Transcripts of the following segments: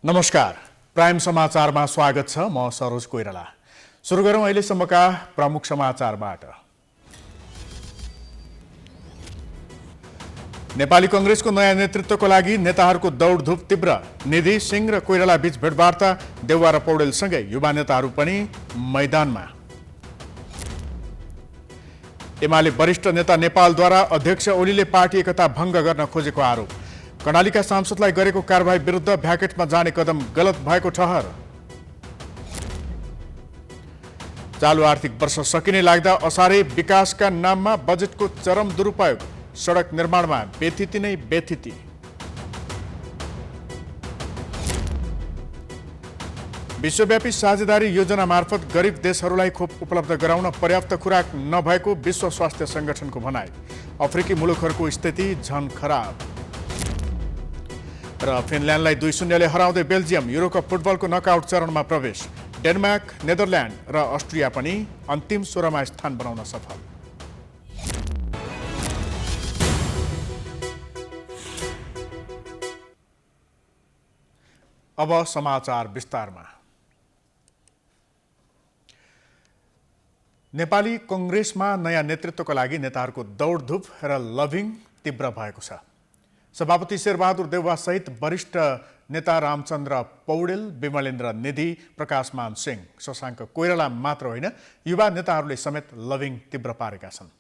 नमस्कार, प्राइम समाचारमा स्वागत छ। म सरोज कोइराला। सुरु गरौँ अहिलेसम्मका प्रमुख समाचारबाट। नेपाली कांग्रेसको नयाँ नेतृत्वको लागि नेताहरूको दौडधुप तीव्र। निधि सिंह र कोइराला बीच भेटवार्ता। देउवा र पौडेलसँगै युवा नेताहरू पनि मैदानमा। एमाले वरिष्ठ नेता नेपालद्वारा अध्यक्ष ओलीले पार्टी एकता भङ्ग गर्न खोजेको आरोप। कर्णालीका सांसदलाई गरेको कारबाही विरुद्ध भ्याकेटमा जाने कदम गलत भएको ठहर। चालु आर्थिक वर्ष सकिने लाग्दा असारे विकासका नाममा बजेटको चरम दुरुपयोग। सडक निर्माणमा बेथिति नै बेथिति। विश्वव्यापी साझेदारी योजना मार्फत गरिब देशहरूलाई खोप उपलब्ध गराउन पर्याप्त खुराक नभएको विश्व स्वास्थ्य संगठनको भनाइ। अफ्रिकी मुलुकहरूको स्थिति झन खराब। र फिनल्यान्डलाई 2-0ले हराउँदै बेल्जियम युरोकप फुटबलको नकआउट चरणमा प्रवेश। डेनमार्क, नेदरल्यान्ड र अस्ट्रिया पनि अन्तिम 16मा स्थान बनाउन सफल। अब समाचार विस्तारमा। नेपाली कांग्रेसमा नयाँ नेतृत्वका लागि नेताहरूको दौडधुप र लभिङ तीव्र भएको छ। सभापति शेरबहादुर देउवा सहित वरिष्ठ नेता रामचन्द्र पौडेल, विमलेन्द्र निधि, प्रकाशमान सिंह, शशाङ्क कोइराला मात्र होइन, युवा नेताहरूले समेत लभिङ तीव्र पारेका छन्।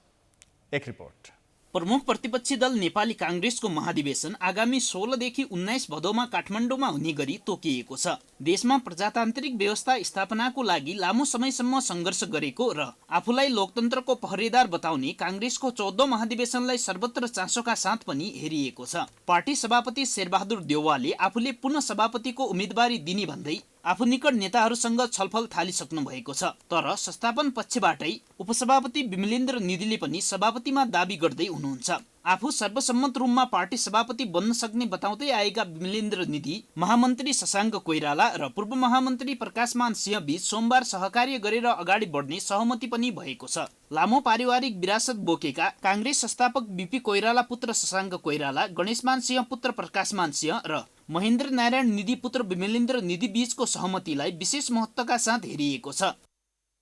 एक रिपोर्ट। प्रमुख प्रतिपक्षी दल नेपाली कांग्रेसको महाधिवेशन आगामी 16 देखि 19 भदौमा काठमाडौँमा हुने गरी तोकिएको छ। देशमा प्रजातान्त्रिक व्यवस्था स्थापनाको लागि लामो समयसम्म सङ्घर्ष गरेको र आफूलाई लोकतन्त्रको पहरेदार बताउने कांग्रेसको 14औं महाधिवेशनलाई सर्वत्र चासोका साथ पनि हेरिएको छ। पार्टी सभापति शेरबहादुर देउवाले आफूले पुनः सभापतिको उम्मेदवारी दिने भन्दै आफू निकट नेताहरूसँग छलफल थालिसक्नु भएको छ। तर संस्थापन पक्षबाटै उपसभापति विमलेन्द्र निधिले पनि सभापतिमा दाबी गर्दै हुनुहुन्छ। आफू सर्वसम्मत रूपमा पार्टी सभापति बन्न सक्ने बताउँदै आएका विमलेन्द्र निधि, महामन्त्री शशाङ्क कोइराला र पूर्व महामन्त्री प्रकाशमान सिंह बीच सोमबार सहकार्य गरेर अगाडि बढ्ने सहमति पनि भएको छ। लामो पारिवारिक विरासत बोकेका कांग्रेस संस्थापक बीपी कोइराला पुत्र शशाङ्क कोइराला, गणेशमान सिंह पुत्र प्रकाशमान सिंह र महेन्द्र नारायण निधि पुत्र विमलेन्द्र निधि बीचको सहमतिलाई विशेष महत्त्वका साथ हेरिएको छ।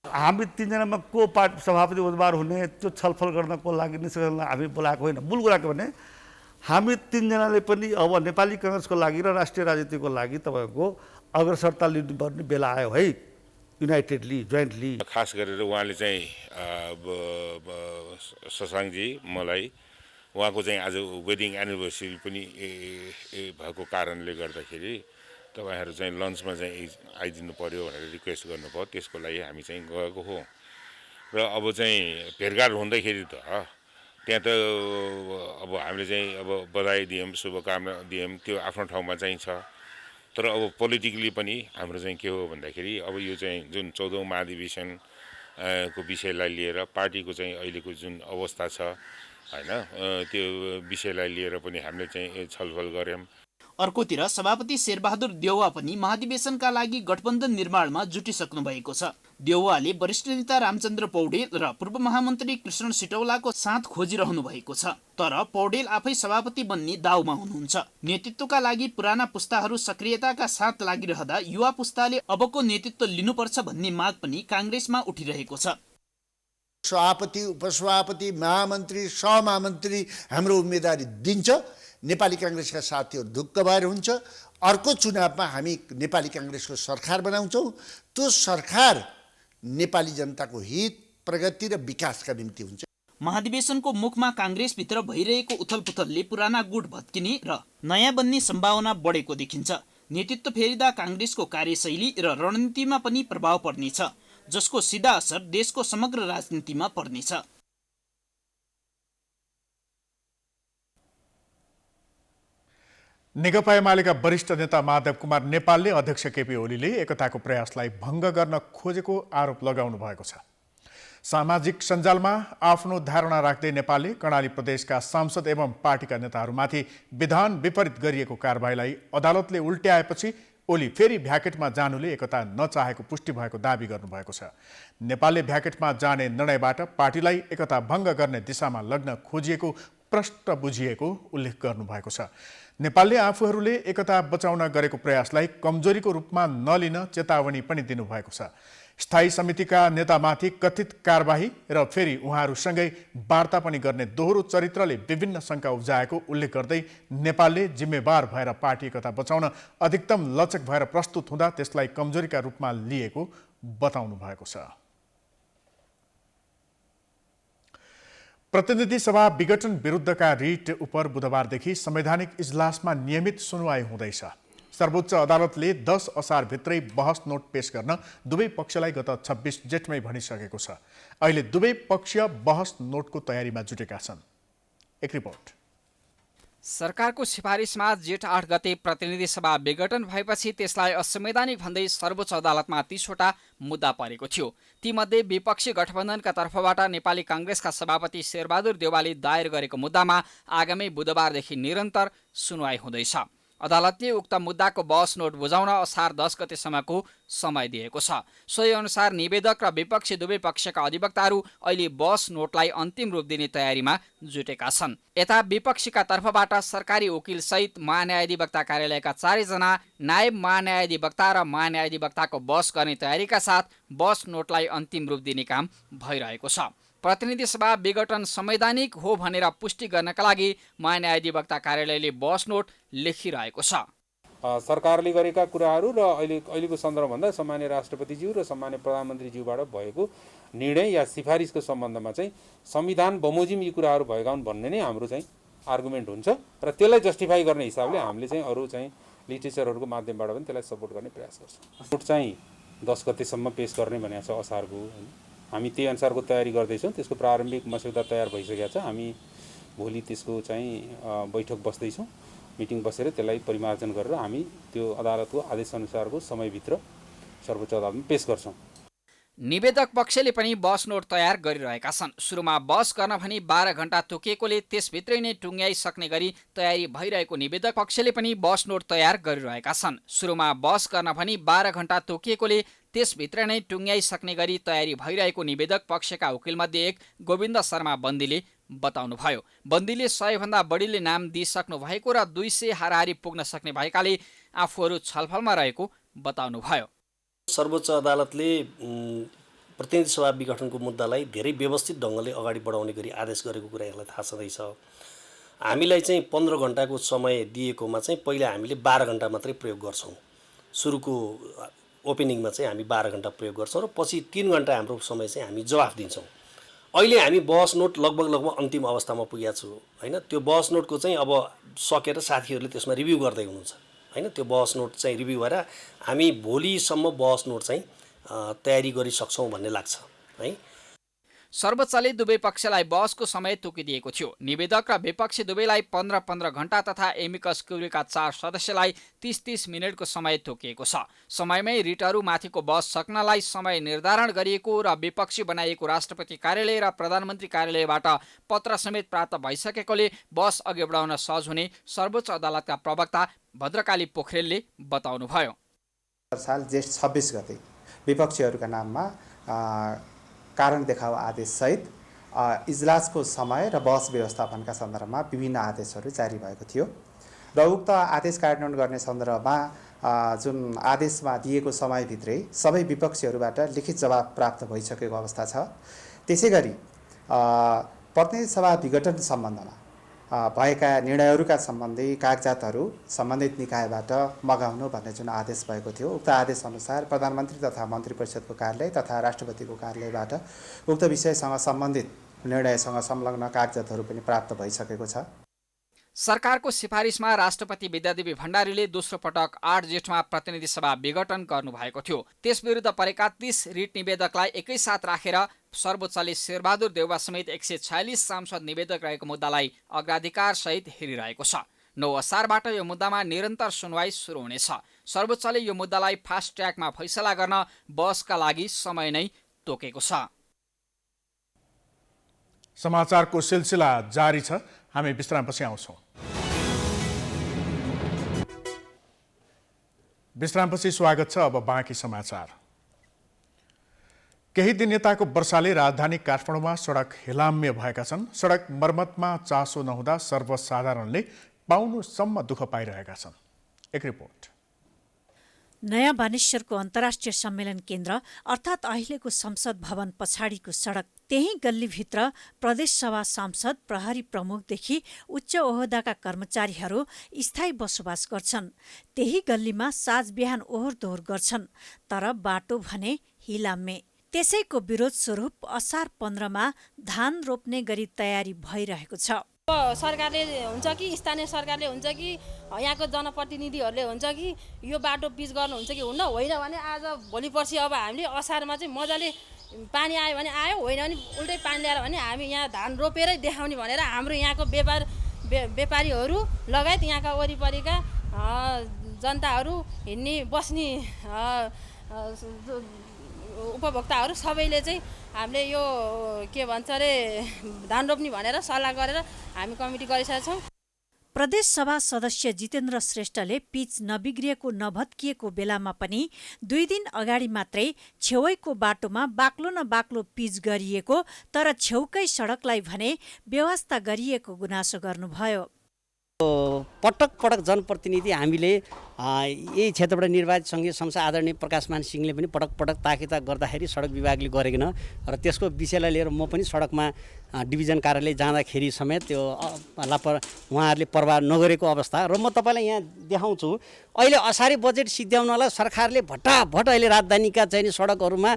हामी तीनजनामा को पार्टी सभापति उम्मेदवार हुने त्यो छलफल गर्नको लागि निष्कर्षलाई हामी बोलाएको होइन। मूल कुरा के भने हामी तीनजनाले पनि अब नेपाली कांग्रेसको लागि र राष्ट्रिय राजनीतिको लागि तपाईँको अग्रसरता लिनुपर्ने बेला आयो है, युनाइटेडली, जोइन्टली। खास गरेर उहाँले चाहिँ शशाङ्कजी मलाई उहाँको चाहिँ आज वेडिङ एनिभर्सरी पनि भएको कारणले गर्दाखेरि तपाईहरु चाहिँ लन्चमा चाहिँ आइदिनु पर्यो भनेर रिक्वेस्ट गर्नुभयो। त्यसको लागि हामी चाहिँ गएको हो र अब चाहिँ भेटघाट हुँदाखेरि त त्यहाँ त अब हामीले चाहिँ अब बधाई दियौँ, शुभकामना दियौँ, त्यो आफ्नो ठाउँमा चाहिँ छ। तर अब पोलिटिकली पनि हाम्रो चाहिँ के हो भन्दाखेरि अब यो चाहिँ जुन 14औं महाधिवेशन को विषयलाई लिएर पार्टीको चाहिँ अहिलेको जुन अवस्था छ हैन, त्यो विषयलाई लिएर पनि हामीले चाहिँ छलफल गर्यौं। अर्कोतिर सभापति शेरबहादुर देउवा पनि महाधिवेशनका लागि गठबन्धन निर्माणमा जुटिसक्नु भएको छ। देउवाले वरिष्ठ नेता रामचन्द्र पौडेल र पूर्व महामन्त्री कृष्ण सिटौलाको साथ खोजिरहनु भएको छ। तर पौडेल आफै सभापति बन्ने दाउमा हुनुहुन्छ। नेतृत्वका लागि पुराना पुस्ताहरू सक्रियताका साथ लागिरहँदा युवा पुस्ताले अबको नेतृत्व लिनुपर्छ भन्ने माग पनि कांग्रेसमा उठिरहेको छ। सभापति, उपसभापति, महामन्त्री, सहमहामन्त्री हाम्रो उम्मेदवारी दिन्छ। नेपाली कांग्रेसका साथीहरू ढुक्क भएर हुन्छ। अर्को चुनावमा हामी नेपाली कांग्रेसको सरकार बनाउँछौँ। त्यो सरकार नेपाली जनताको हित, प्रगति र विकासका निम्ति हुन्छ। महाधिवेशनको मुखमा कांग्रेसभित्र भइरहेको उथलपुथलले पुराना गुट भत्किने र नयाँ बन्ने सम्भावना बढेको देखिन्छ। नेतृत्व फेरिदा कांग्रेसको कार्यशैली र रणनीतिमा पनि प्रभाव पर्नेछ, जसको सिधा असर देशको समग्र राजनीतिमा पर्नेछ। नेकपा एमालेका वरिष्ठ नेता माधव कुमार नेपालले अध्यक्ष केपी ओलीले एकताको प्रयासलाई भङ्ग गर्न खोजेको आरोप लगाउनु भएको छ। सामाजिक सञ्जालमा आफ्नो धारणा राख्दै नेपालले कर्णाली प्रदेशका सांसद एवं पार्टीका नेताहरूमाथि विधान विपरीत गरिएको कारबाहीलाई अदालतले उल्ट्याएपछि ओली फेरि भ्याकेटमा जानुले एकता नचाहेको पुष्टि भएको दाबी गर्नुभएको छ। नेपालले भ्याकेटमा जाने निर्णयबाट पार्टीलाई एकता भङ्ग गर्ने दिशामा लग्न खोजिएको प्रष्ट बुझिएको उल्लेख गर्नुभएको छ। नेपालले आफूहरूले एकता बचाउन गरेको प्रयासलाई कमजोरीको रूपमा नलिन चेतावनी पनि दिनुभएको छ। स्थायी समितिका नेतामाथि कथित कारबाही र फेरि उहाँहरूसँगै वार्ता पनि गर्ने दोहोरो चरित्रले विभिन्न शङ्का उब्जाएको उल्लेख गर्दै नेपालले जिम्मेवार भएर पार्टी एकता बचाउन अधिकतम लचक भएर प्रस्तुत हुँदा त्यसलाई कमजोरीका रूपमा लिएको बताउनु भएको छ। प्रतिनिधि सभा विघटन विरुद्धका रिट उप बुधबारदेखि संवैधानिक इजलासमा नियमित सुनवाई हुँदैछ। सर्वोच्च अदालतले 10 असारभित्रै बहस नोट पेश गर्न दुवै पक्षलाई गत 26 जेठमै भनिसकेको छ। अहिले दुवै पक्ष बहस नोटको तयारीमा जुटेका छन्। एक रिपोर्ट। सरकारको सिफारिसमा जेठ 8 गते प्रतिनिधि सभा विघटन भएपछि त्यसलाई असंवैधानिक भन्दै सर्वोच्च अदालतमा 30वटा मुद्दा परेको थियो। तीमध्ये विपक्षी गठबन्धनका तर्फबाट नेपाली कांग्रेसका सभापति शेरबहादुर देउवाले दायर गरेको मुद्दामा आगामी बुधबारदेखि निरन्तर सुनवाई हुँदैछ। अदालतले उक्त मुद्दाको बहस नोट बुझाउन असार 10 गतेसम्मको समय दिएको छ। सोही अनुसार निवेदक र विपक्षी दुवै पक्षका अधिवक्ताहरू अहिले बहस नोटलाई अन्तिम रूप दिने तयारीमा जुटेका छन्। यता विपक्षीका तर्फबाट सरकारी वकिल सहित महान्यायाधिवक्ता कार्यालयका 4 जना, नायब महान्यायाधिवक्ता र महान्यायाधिवक्ताको बहस गर्ने तयारीका साथ बहस नोटलाई अन्तिम रूप दिने काम भइरहेको छ। प्रतिनिधि सभा विघटन संवैधानिक हो भनेर पुष्टि गर्नका लागि महान्यायाधिवक्ता कार्यालयले बहस नोट लेखिरहेको छ। सरकारले गरेका कुराहरू र अहिलेको सन्दर्भभन्दा सम्मान्य राष्ट्रपतिज्यू र सम्मान्य प्रधानमन्त्रीज्यूबाट भएको निर्णय या सिफारिसको सम्बन्धमा चाहिँ संविधान बमोजिम यी कुराहरू भएका हुन् भन्ने नै हाम्रो चाहिँ आर्गुमेन्ट हुन्छ र त्यसलाई जस्टिफाई गर्ने हिसाबले हामीले चाहिँ अरू चाहिँ लिटरेचरहरूको माध्यमबाट पनि त्यसलाई सपोर्ट गर्ने प्रयास गर्छौँ। नोट चाहिँ 10 गतेसम्म पेश गर्ने भनेको छ असारको। हामी त्यही अनुसारको तयारी गर्दैछौँ। त्यसको प्रारम्भिक मस्यौदा तयार भइसकेको छ। हामी भोलि त्यसको चाहिँ बैठक बस्दैछौँ। मिटिङ बसेर त्यसलाई परिमार्जन गरेर हामी त्यो अदालतको आदेशअनुसारको समयभित्र सर्वोच्च अदालतमा पेश गर्छौँ। निवेदक पक्षले पनि बहस नोट तयार गरिरहेका छन्। सुरुमा बहस गर्न भनी 12 घण्टा तोकिएकोले त्यसभित्रै नै टुङ्ग्याइसक्ने गरी तयारी भइरहेको निवेदक पक्षले पनि बहस नोट तयार गरिरहेका छन्। सुरुमा बहस गर्न भनी 12 घण्टा तोकिएकोले त्यसभित्र नै टुङ्ग्याइसक्ने गरी तयारी भइरहेको निवेदक पक्षका वकिलमध्ये एक गोविन्द शर्मा बन्दीले बताउनुभयो। बन्दीले 100 भन्दा बढीले नाम दिइसक्नु भएको र 200 हाराहारी पुग्न सक्ने भएकाले आफूहरू छलफलमा रहेको बताउनुभयो। सर्वोच्च अदालतले प्रतिनिधि सभा विघटनको मुद्दालाई धेरै व्यवस्थित ढङ्गले अगाडि बढाउने गरी आदेश गरेको कुरा यसलाई थाहा छँदैछ। हामीलाई चाहिँ 15 घण्टाको समय दिएकोमा चाहिँ पहिला हामीले 12 घण्टा मात्रै प्रयोग गर्छौँ। सुरुको ओपनिङमा चाहिँ हामी 12 घण्टा प्रयोग गर्छौँ र पछि 3 घण्टा हाम्रो समय चाहिँ हामी जवाफ दिन्छौँ। अहिले हामी बहस नोट लगभग अन्तिम अवस्थामा पुगेका छौँ हैन। त्यो बहस नोटको चाहिँ अब सकेर साथीहरूले त्यसमा रिभ्यू गर्दै हुनुहुन्छ हैन। त्यो बहस नोट चाहिँ रिभ्यू भएर हामी भोलिसम्म बहस नोट चाहिँ तयारी गरिसक्छौँ भन्ने लाग्छ है। सर्वोच्चले दुवै पक्षलाई बहसको समय तोकिदिएको थियो। निवेदक र विपक्षी दुवैलाई 15-15 घण्टा तथा एमिकस क्युरीका 4 सदस्यलाई 30-30 मिनटको समय तोकिएको छ। समयमै रिटहरू माथिको बहस सक्नलाई समय निर्धारण गरिएको र विपक्षी बनाइएको राष्ट्रपति कार्यालय र प्रधानमन्त्री कार्यालयबाट पत्र समेत प्राप्त भइसकेकोले बहस अघि बढाउन सहज हुने सर्वोच्च अदालतका प्रवक्ता भद्रकाली पोखरेलले बताउनुभयो। साल जेठ 26 गते विपक्षीहरूका नाममा कारण देखाउ आदेशसहित इजलासको समय र बहस व्यवस्थापनका सन्दर्भमा विभिन्न आदेशहरू जारी भएको थियो र उक्त आदेश कार्यान्वयन गर्ने सन्दर्भमा जुन आदेशमा दिएको समयभित्रै सबै विपक्षीहरूबाट लिखित जवाब प्राप्त भइसकेको अवस्था छ। त्यसै गरी प्रतिनिधि सभा विघटन सम्बन्धमा भएका निर्णयहरूका सम्बन्धी कागजातहरू सम्बन्धित निकायबाट मगाउनु भन्ने जुन आदेश भएको थियो उक्त आदेशअनुसार प्रधानमन्त्री तथा मन्त्री परिषदको कार्यालय तथा राष्ट्रपतिको कार्यालयबाट उक्त विषयसँग सम्बन्धित निर्णयसँग संलग्न कागजातहरू पनि प्राप्त भइसकेको छ। सरकारको सिफारिसमा राष्ट्रपति विद्यादेवी भण्डारीले दोस्रो पटक 8 जेठमा प्रतिनिधि सभा विघटन गर्नुभएको थियो। त्यसविरुद्ध परेका 30 रिट निवेदकलाई एकैसाथ राखेर सर्वोच्चले शेरबहादुर देउवा समेत 146 सांसद निवेदक रहेको मुद्दालाई अग्राधिकार सहित हेरिरहेको छ। 9 असारबाट यो मुद्दामा निरन्तर सुनवाई सुरु हुनेछ। सर्वोच्चले यो मुद्दालाई फास्ट ट्र्याकमा फैसला गर्न बहसका लागि समय नै तोकेको छ। समाचारको सिलसिला जारी छ। हामी विश्रामपछि आउँछौँ। विश्रामपछि स्वागत छ। अब बाँकी समाचार। केही दिन यताको वर्षाले राजधानी काठमाडौँमा सडक हिलाम्य भएका छन्। सडक मर्मतमा चासो नहुँदा सर्वसाधारणले पाउनुसम्म दुःख पाइरहेका छन्। एक रिपोर्ट। नयाँ बानेश्वरको अन्तर्राष्ट्रिय सम्मेलन केन्द्र अर्थात् अहिलेको संसद भवन पछाडिको सडक, त्यही गल्लीभित्र प्रदेशसभा सांसद, प्रहरी प्रमुखदेखि उच्च ओहदाका कर्मचारीहरू स्थायी बसोबास गर्छन्। त्यही गल्लीमा साँझ बिहान ओहोर दोहोर गर्छन्, तर बाटो भने हिलाम्य। त्यसैको विरोध स्वरूप असार 15मा धान रोप्ने गरी तयारी भइरहेको छ। सरकारले हुन्छ कि स्थानीय सरकारले हुन्छ कि यहाँको जनप्रतिनिधिहरूले हुन्छ कि यो बाटो पिच गर्नुहुन्छ कि हुन्न, होइन भने आज भोलि पर्सि अब हामीले असारमा चाहिँ मजाले पानी आयो भने आयो, होइन भने उल्टै पानी ल्याएर भने हामी यहाँ धान रोपेरै देखाउने भनेर हाम्रो यहाँको व्यापारीहरू लगायत यहाँका वरिपरिका जनताहरू हिँड्ने बस्ने उपभोक्ताहरू सबैले चाहिँ हामीले यो के भन्छ अरे धान रोप्ने भनेर सल्लाह गरेर हामी कमिटी गरिसकेका छौँ। प्रदेशसभा सदस्य जितेन्द्र श्रेष्ठले पिच नबिग्रिएको नभत्किएको बेलामा पनि 2 दिन अगाडि मात्रै छेउैको बाटोमा बाक्लो न बाक्लो पिच गरिएको, तर छेउकै सडकलाई भने व्यवस्था गरिएको गुनासो गर्नुभयो। पटक पटक जनप्रतिनिधि हामीले यही क्षेत्रबाट निर्वाचित सङ्घीय संसद आदरणीय प्रकाशमान सिंहले पनि पटक पटक ताकिद गर्दाखेरि सडक विभागले गरेन र त्यसको विषयलाई लिएर म पनि सडकमा डिभिजन कार्यालय जाँदाखेरि समेत त्यो उहाँहरूले परवाह नगरेको अवस्था र म तपाईँलाई यहाँ देखाउँछु। अहिले असारे बजेट सिद्ध्याउनलाई सरकारले भट्टाभट अहिले राजधानीका चाहिँ सडकहरूमा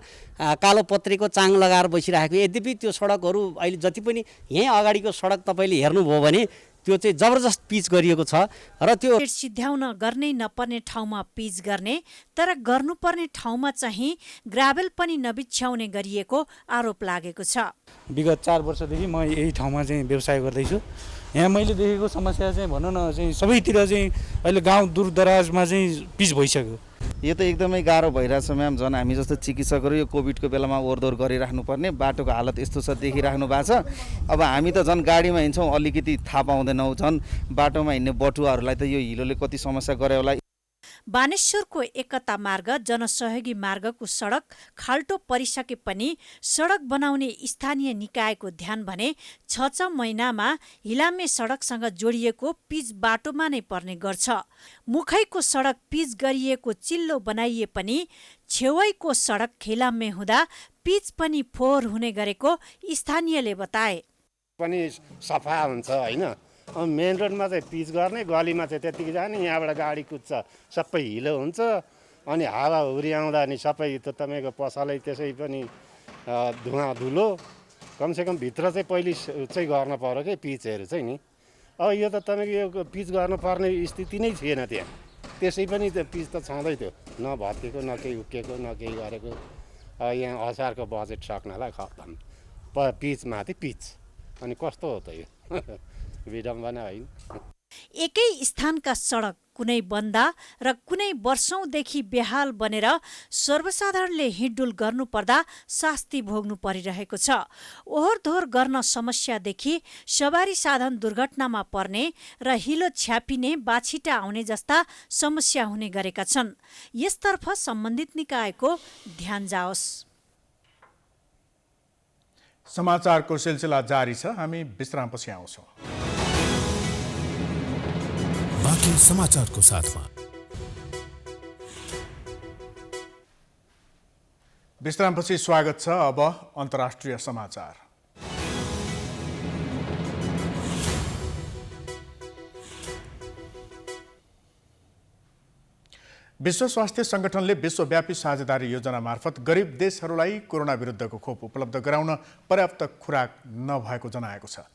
कालोपत्रीको चाङ लगाएर बसिरहेको। यद्यपि त्यो सडकहरू अहिले जति पनि यहीँ अगाडिको सडक तपाईँले हेर्नुभयो भने त्यो चाहिँ जबरजस्त पिच गरिएको छ र त्यो सिद्ध्याउन गर्नै नपर्ने ठाउँमा पिच गर्ने, तर गर्नुपर्ने ठाउँमा चाहिँ ग्राभेल पनि नबिछ्याउने गरिएको आरोप लागेको छ। विगत 4 वर्षदेखि म यही ठाउँमा चाहिँ व्यवसाय गर्दैछु। यहाँ मैले देखेको समस्या चाहिँ भनौँ न चाहिँ सबैतिर चाहिँ अहिले गाउँ दूरदराजमा चाहिँ पिच भइसक्यो। यो त एकदमै गाह्रो भइरहेछ म्याम। झन् हामी जस्तो चिकित्सकहरू यो कोभिडको बेलामा ओहोरदोहोर गरिराख्नुपर्ने, बाटोको हालत यस्तो छ देखिराख्नु भएको छ। अब हामी त झन् गाडीमा हिँड्छौँ, अलिकति थाहा पाउँदैनौँ। झन् बाटोमा हिँड्ने बटुवाहरूलाई त यो हिलोले कति समस्या गरे होला। बानेश्वरको एकता मार्ग जनसहयोगी मार्गको सडक खाल्टो परिसके पनि सडक बनाउने स्थानीय निकायको ध्यान भने 6 महिनामा हिलाम्य सडकसँग जोडिएको पिच बाटोमा नै पर्ने गर्छ। मुखैको सडक पिच गरिएको चिल्लो बनाइए पनि छेउैको सडक हिलाम्य हुँदा पिच पनि फोहोर हुने गरेको स्थानीयले बताए। पनि सफा हुन्छ होइन, मेन रोडमा चाहिँ पिच गर्ने, गलीमा चाहिँ त्यतिकै जाने, यहाँबाट गाडी कुद्छ सबै हिलो हुन्छ, अनि हावा हुरी आउँदा नि सबै त तपाईँको पसलै त्यसै पनि धुवा धुलो। कमसेकम भित्र चाहिँ पहिले चाहिँ गर्न पर्यो कि पिचहरू चाहिँ नि। अब यो त तपाईँको यो पिच गर्नुपर्ने स्थिति नै थिएन त्यहाँ, त्यसै पनि त्यो पिच त छँदै थियो, न भत्केको न केही उक्केको न केही गरेको। यहाँ असारको बजेट सक्नलाई खत्तम पिचमाथि पिच, अनि कस्तो हो त यो विडम्बना होइन। एकै स्थानका सडक कुनै बन्दा र कुनै वर्षौंदेखि बेहाल बनेर सर्वसाधारणले हिँडडुल गर्नुपर्दा शास्ति भोग्नु परिरहेको छ। ओहोर दोहोर गर्न समस्यादेखि सवारी साधन दुर्घटनामा पर्ने र हिलो छ्यापिने, बाछिटा आउने जस्ता समस्या हुने गरेका छन्। यसतर्फ सम्बन्धित निकायको ध्यान जाओस्। समाचारको सिलसिला जारी छ, हामी विश्रामपछि आउँछौँ। बाँकी समाचारको साथमा विश्रामपछि स्वागत छ। अब अन्तर्राष्ट्रिय समाचार। विश्व स्वास्थ्य संगठनले विश्वव्यापी साझेदारी योजना मार्फत गरिब देशहरूलाई कोरोना विरुद्धको खोप उपलब्ध गराउन पर्याप्त खुराक नभएको जनाएको छ।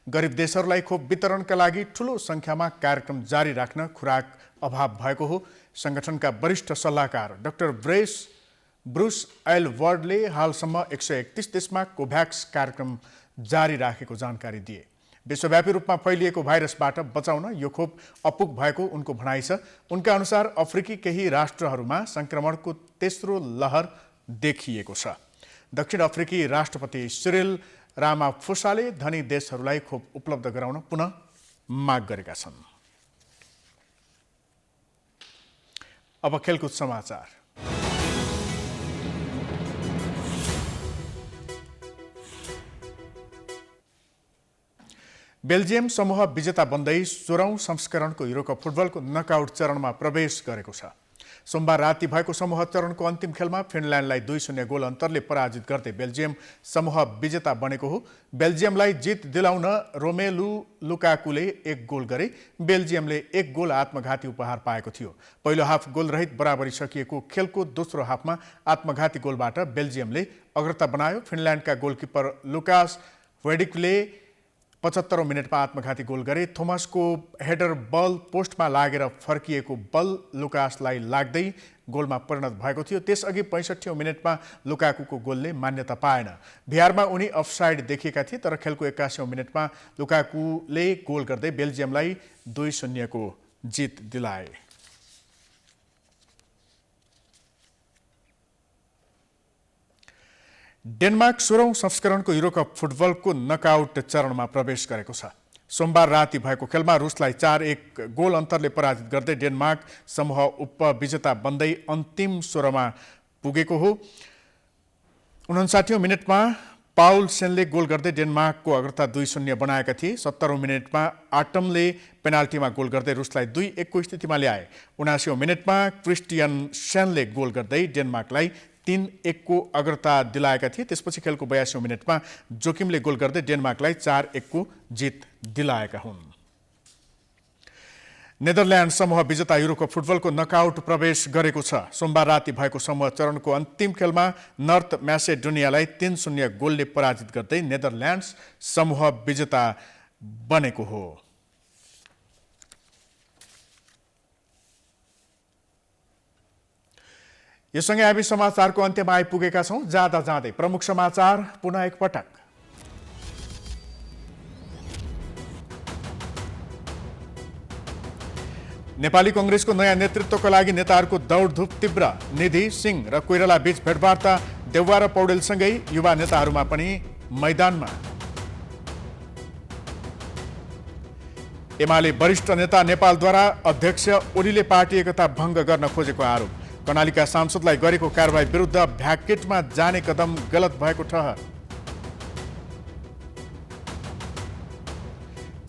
गरिब देशहरूलाई खोप वितरणका लागि ठूलो संख्यामा कार्यक्रम जारी राख्न खुराक अभाव भएको हो। संगठनका वरिष्ठ सल्लाहकार डाक्टर ब्रुस एलवर्डले हालसम्म 131 देशमा कोभ्याक्स कार्यक्रम जारी राखेको जानकारी दिए। विश्वव्यापी रूपमा फैलिएको भाइरसबाट बचाउन यो खोप अपुग भएको उनको भनाइ छ। उनका अनुसार अफ्रिकी केही राष्ट्रहरूमा संक्रमणको तेस्रो लहर देखिएको छ। दक्षिण अफ्रिकी राष्ट्रपति सिरिल रामाफोसाले धनी देशहरूलाई खोप उपलब्ध गराउन पुनः माग गरेका छन्। अब खेलकुद समाचार। बेल्जियम समूह विजेता बन्दै 16औं संस्करणको युरोकप फुटबलको नकआउट चरणमा प्रवेश गरेको छ। सोमबार राति भएको समूह चरणको अन्तिम खेलमा फिनल्यान्डलाई 2-0 गोल अन्तरले पराजित गर्दै बेल्जियम समूह विजेता बनेको हो। बेल्जियमलाई जित दिलाउन रोमेलु लुकाकुले 1 गोल गरे। बेल्जियमले 1 गोल आत्मघाती उपहार पाएको थियो। पहिलो हाफ गोलरहित बराबरी सकिएको खेलको दोस्रो हाफमा आत्मघाती गोलबाट बेल्जियमले अग्रता बनायो। फिनल्यान्डका गोलकिपर लुकास वेडिकले 75औं मिनेटमा आत्मघाती गोल गरे। थोमसको हेडर बल पोस्टमा लागेर फर्किएको बल लुकासलाई लाग्दै गोलमा परिणत भएको थियो। त्यसअघि 65औं मिनेटमा लुकाकुको गोलले मान्यता पाएन। भिआरमा उनी अफसाइड देखिएका थिए, तर खेलको 81औं मिनेटमा लुकाकुले गोल गर्दै बेल्जियमलाई 2-0 को जित दिलाए। डेनमार्क 16औं संस्करणको युरोकप फुटबलको नकआउट चरणमा प्रवेश गरेको छ। सोमबार राति भएको खेलमा रुसलाई 4-1 गोल अन्तरले पराजित गर्दै डेनमार्क समूह उपविजेता बन्दै अन्तिम 16मा पुगेको हो। 59औं मिनेटमा पाउल सेनले गोल गर्दै डेनमार्कको अग्रता 2-0 बनाएका थिए। 70औं मिनेटमा आटमले पेनाल्टीमा गोल गर्दै रुसलाई 2-1 को स्थितिमा ल्याए। 79औं मिनेटमा क्रिस्टियन सेनले गोल गर्दै डेनमार्कलाई 3-1 को अग्रता दिलाएका थिए। त्यसपछि खेलको 82औं मिनेटमा जोकिमले गोल गर्दै डेनमार्कलाई 4-1 को जित दिलाएका हुन्। नेदरल्यान्ड समूह विजेता युरोकप फुटबलको नकआउट प्रवेश गरेको छ। सोमबार राति भएको समूह चरणको अन्तिम खेलमा नर्थ म्यासेडोनियालाई 3-0 गोलले पराजित गर्दै नेदरल्यान्ड्स समूह विजेता बनेको हो। यो सँगै हामी समाचारको अन्त्यमा आइपुगेका छौं। जाँदा जाँदै प्रमुख समाचार पुनः एकपटक। नेपाली कांग्रेसको नयाँ नेतृत्वका लागि नेताहरूको दौडधुप तीव्र। निधि सिंह र कोइराला बीच भेटवार्ता। देउवा र पौडेलसँगै युवा नेताहरूमा पनि मैदानमा। एमाले वरिष्ठ नेता नेपालद्वारा अध्यक्ष ओलीले पार्टी एकता भङ्ग गर्न खोजेको आरोप। कर्णालीका सांसदलाई गरेको कारबाही विरुद्ध भ्याकेटमा जाने कदम गलत भएको ठहर।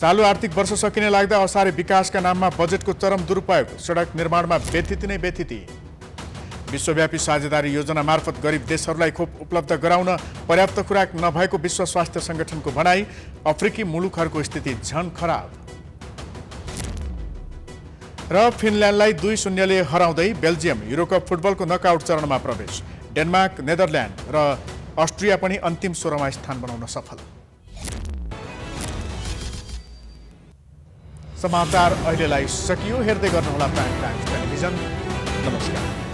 चालु आर्थिक वर्ष सकिने लाग्दा असारे विकासका नाममा बजेटको चरम दुरुपयोग। सडक निर्माणमा व्यथिति नै व्यथिति। विश्वव्यापी साझेदारी योजना मार्फत गरिब देशहरूलाई खोप उपलब्ध गराउन पर्याप्त खुराक नभएको विश्व स्वास्थ्य संगठनको भनाई। अफ्रिकी मुलुकहरूको स्थिति झन खराब। र फिनल्यान्डलाई 2-0 ले हराउँदै बेल्जियम युरोकप फुटबलको नकआउट चरणमा प्रवेश। डेनमार्क, नेदरल्यान्ड र अस्ट्रिया पनि अन्तिम 16मा स्थान बनाउन सफल। समाचार अहिलेलाई सकियो। हेर्दै गर्नुहोला प्राइम टाइम्स टेलिभिजन। नमस्कार।